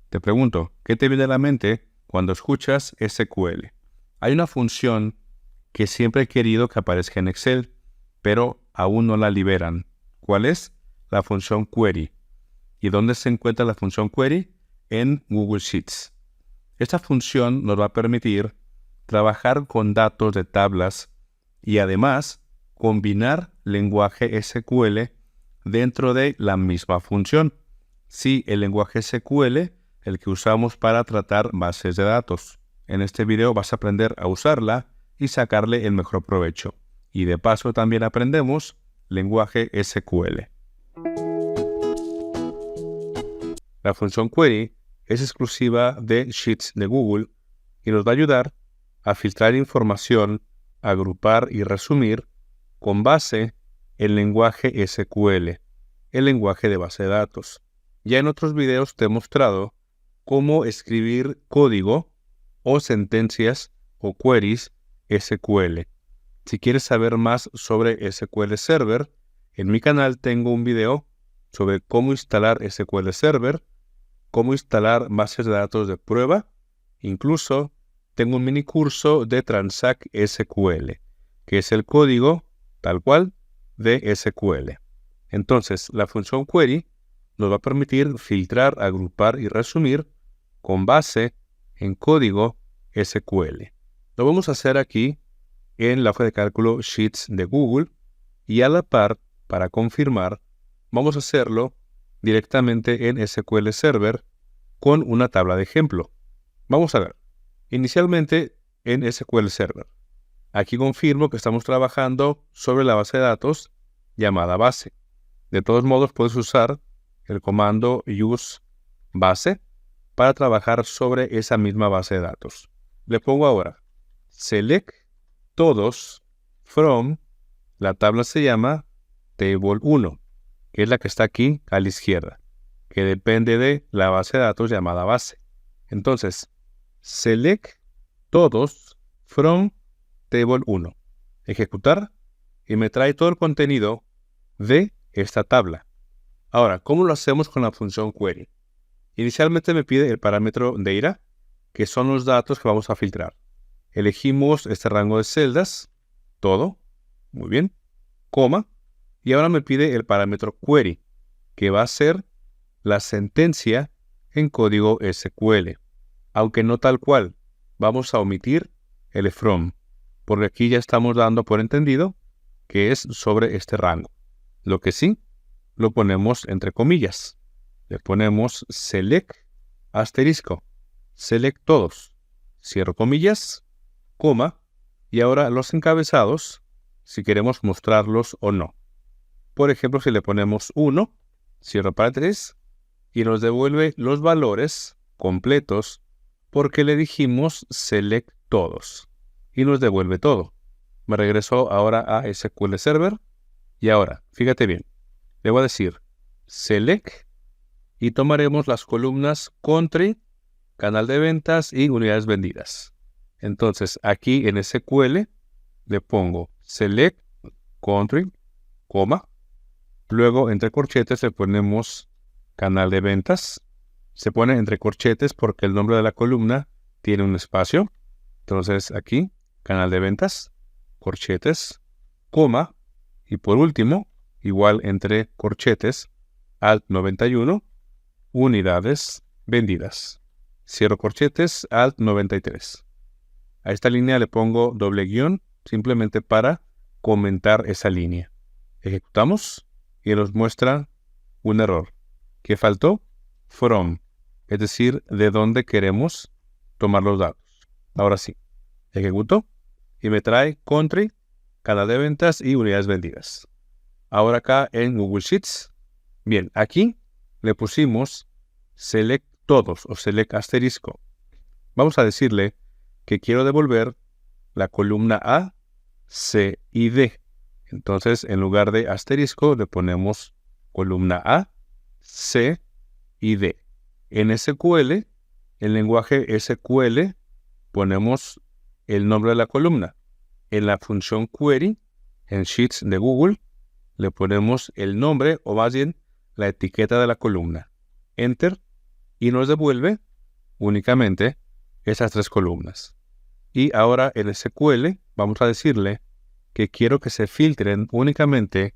Te pregunto, ¿qué te viene a la mente cuando escuchas SQL? Hay una función que siempre he querido que aparezca en Excel, pero aún no la liberan. ¿Cuál es? La función query. ¿Y dónde se encuentra la función query? En Google Sheets. Esta función nos va a permitir trabajar con datos de tablas y además combinar lenguaje SQL dentro de la misma función. Sí, el lenguaje SQL, el que usamos para tratar bases de datos. En este video vas a aprender a usarla y sacarle el mejor provecho. Y de paso también aprendemos lenguaje SQL. La función query es exclusiva de Sheets de Google y nos va a ayudar a filtrar información, agrupar y resumir con base en lenguaje SQL, el lenguaje de base de datos. Ya en otros videos te he mostrado cómo escribir código o sentencias o queries SQL. Si quieres saber más sobre SQL Server, en mi canal tengo un video sobre cómo instalar SQL Server, cómo instalar bases de datos de prueba. Incluso tengo un mini curso de Transact SQL, que es el código tal cual de SQL. Entonces, la función query nos va a permitir filtrar, agrupar y resumir con base en código SQL. Lo vamos a hacer aquí en la hoja de cálculo Sheets de Google y a la par, para confirmar, vamos a hacerlo directamente en SQL Server con una tabla de ejemplo. Vamos a ver. Inicialmente en SQL Server. Aquí confirmo que estamos trabajando sobre la base de datos llamada base. De todos modos, puedes usar el comando use base para trabajar sobre esa misma base de datos. Le pongo ahora select todos from, la tabla se llama table 1, que es la que está aquí a la izquierda, que depende de la base de datos llamada base. Entonces, select todos from table 1. Ejecutar y me trae todo el contenido de esta tabla. Ahora, ¿cómo lo hacemos con la función query? Inicialmente me pide el parámetro data, que son los datos que vamos a filtrar. Elegimos este rango de celdas, todo, muy bien, coma, y ahora me pide el parámetro query, que va a ser la sentencia en código SQL, aunque no tal cual. Vamos a omitir el from, porque aquí ya estamos dando por entendido que es sobre este rango. Lo que sí, lo ponemos entre comillas. Le ponemos select asterisco, select todos, cierro comillas, coma, y ahora los encabezados, si queremos mostrarlos o no. Por ejemplo, si le ponemos 1, cierro paréntesis, y nos devuelve los valores completos porque le dijimos select todos, y nos devuelve todo. Me regreso ahora a SQL Server, y ahora, fíjate bien, le voy a decir select, y tomaremos las columnas country, canal de ventas y unidades vendidas. Entonces, aquí en SQL le pongo select country, coma, luego entre corchetes le ponemos canal de ventas. Se pone entre corchetes porque el nombre de la columna tiene un espacio. Entonces aquí, canal de ventas, corchetes, coma, y por último, igual entre corchetes, alt 91, unidades vendidas. Cierro corchetes, alt 93. A esta línea le pongo doble guión, simplemente para comentar esa línea. Ejecutamos y nos muestra un error. ¿Qué faltó? From, es decir, de dónde queremos tomar los datos. Ahora sí, ejecuto y me trae country, canal de ventas y unidades vendidas. Ahora acá en Google Sheets, bien, aquí le pusimos select todos o select asterisco. Vamos a decirle que quiero devolver la columna A, C y D. Entonces, en lugar de asterisco, le ponemos columna A, C y D. En SQL, en lenguaje SQL, ponemos el nombre de la columna. En la función query, en Sheets de Google, le ponemos el nombre o más bien la etiqueta de la columna. Enter y nos devuelve únicamente esas 3 columnas. Y ahora en SQL vamos a decirle que quiero que se filtren únicamente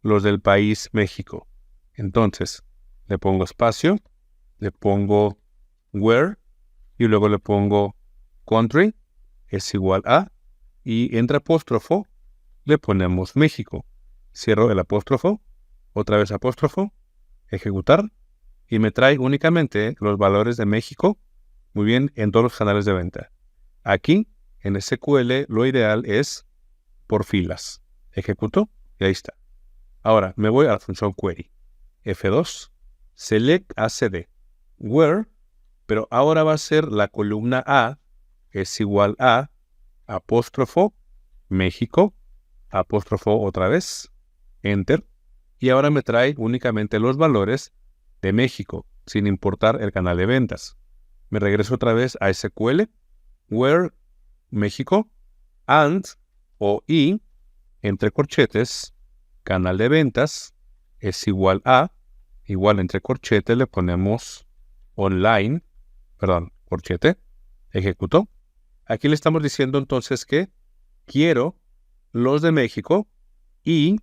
los del país México. Entonces, le pongo espacio, le pongo where y luego le pongo country es igual a, y entre apóstrofo le ponemos México. Cierro el apóstrofo, otra vez apóstrofo, ejecutar, y me trae únicamente los valores de México, muy bien, en todos los canales de venta. Aquí, en SQL, lo ideal es por filas. Ejecuto y ahí está. Ahora, me voy a la función query. F2, select ACD, where, pero ahora va a ser la columna A es igual a apóstrofo, México, apóstrofo otra vez, enter, y ahora me trae únicamente los valores de México, sin importar el canal de ventas. Me regreso otra vez a SQL, where, México, and, o y, entre corchetes, canal de ventas, es igual a, igual entre corchetes le ponemos online, corchete, ejecuto. Aquí le estamos diciendo entonces que quiero los de México y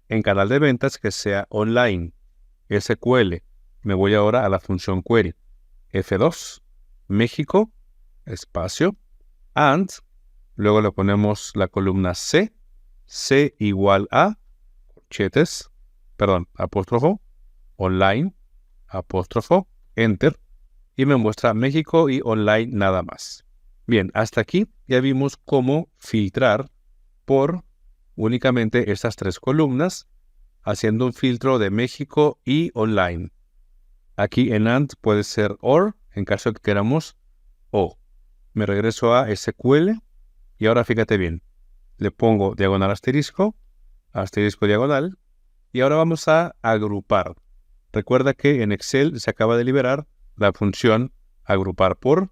en canal de ventas que sea online, SQL. Me voy ahora a la función query. F2, México, espacio, and, luego le ponemos la columna C igual a, corchetes, apóstrofo, online, apóstrofo, enter, y me muestra México y online nada más. Bien, hasta aquí ya vimos cómo filtrar por únicamente estas 3 columnas, haciendo un filtro de México y online. Aquí en AND puede ser OR, en caso de que queramos, o. Me regreso a SQL y ahora fíjate bien. Le pongo diagonal asterisco, asterisco diagonal, y ahora vamos a agrupar. Recuerda que en Excel se acaba de liberar la función agrupar por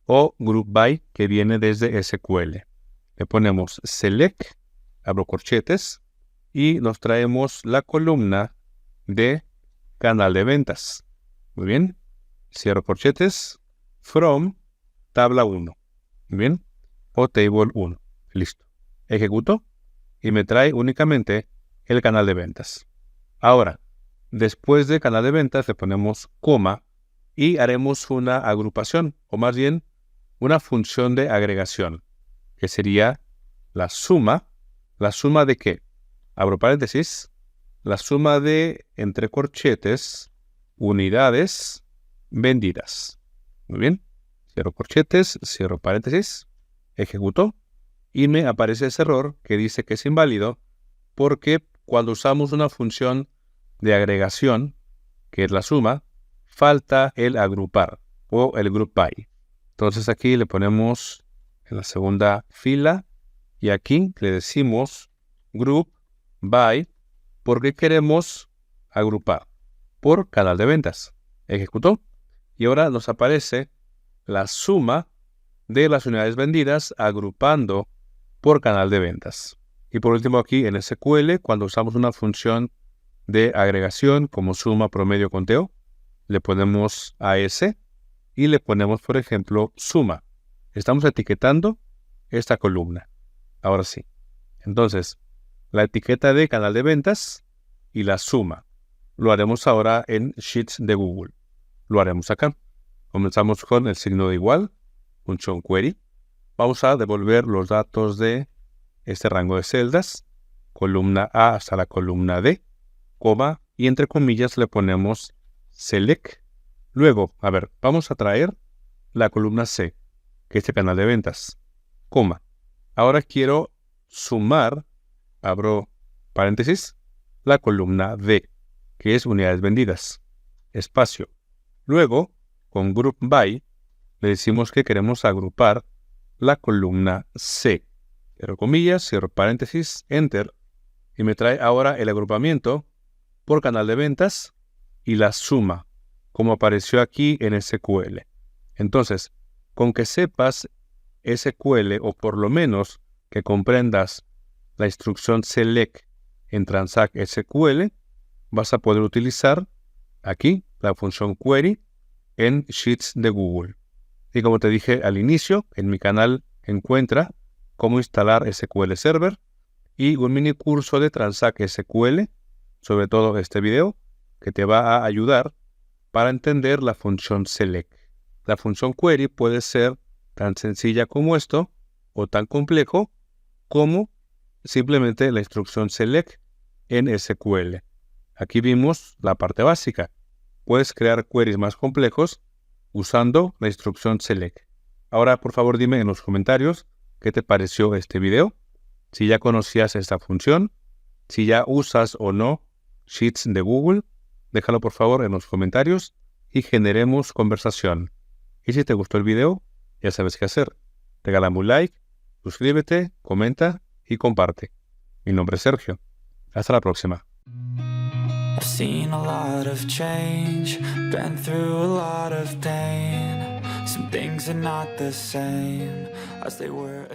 o group by que viene desde SQL. Le ponemos select, abro corchetes, y nos traemos la columna de canal de ventas. Muy bien, cierro corchetes, from tabla 1. Muy bien, o table 1. Listo. Ejecuto y me trae únicamente el canal de ventas. Ahora, después de canal de ventas le ponemos coma y haremos una agrupación, o más bien una función de agregación, que sería la suma de ¿qué? Abro paréntesis, la suma de, entre corchetes, unidades vendidas. Muy bien, cierro corchetes, cierro paréntesis, ejecuto, y me aparece ese error que dice que es inválido, porque cuando usamos una función de agregación, que es la suma, falta el agrupar, o el group by. Entonces aquí le ponemos en la segunda fila y aquí le decimos group by porque queremos agrupar por canal de ventas. Ejecutó y ahora nos aparece la suma de las unidades vendidas agrupando por canal de ventas. Y por último aquí en SQL, cuando usamos una función de agregación como suma, promedio, conteo, le ponemos AS y le ponemos, por ejemplo, suma. Estamos etiquetando esta columna. Ahora sí. Entonces, la etiqueta de canal de ventas y la suma. Lo haremos ahora en Sheets de Google. Lo haremos acá. Comenzamos con el signo de igual, función query. Vamos a devolver los datos de este rango de celdas, columna A hasta la columna D, coma, y entre comillas le ponemos select. Luego, vamos a traer la columna C, que es este canal de ventas, coma. Ahora quiero sumar, abro paréntesis, la columna D, que es unidades vendidas, espacio. Luego, con group by, le decimos que queremos agrupar la columna C. Cierro comillas, cierro paréntesis, enter, y me trae ahora el agrupamiento por canal de ventas y la suma, como apareció aquí en SQL. Entonces, con que sepas SQL o por lo menos que comprendas la instrucción select en Transact SQL, vas a poder utilizar aquí la función query en Sheets de Google. Y como te dije al inicio, en mi canal encuentra cómo instalar SQL Server y un mini curso de Transact SQL, sobre todo este video, que te va a ayudar para entender la función select. La función query puede ser tan sencilla como esto o tan complejo como simplemente la instrucción select en SQL. Aquí vimos la parte básica. Puedes crear queries más complejos usando la instrucción select. Ahora, por favor, dime en los comentarios qué te pareció este video, si ya conocías esta función, si ya usas o no Sheets de Google. Déjalo por favor en los comentarios y generemos conversación. Y si te gustó el video, ya sabes qué hacer. Regálame un like, suscríbete, comenta y comparte. Mi nombre es Sergio. Hasta la próxima. I've seen a lot of change, been through a lot of pain. Some things are not the same as they were.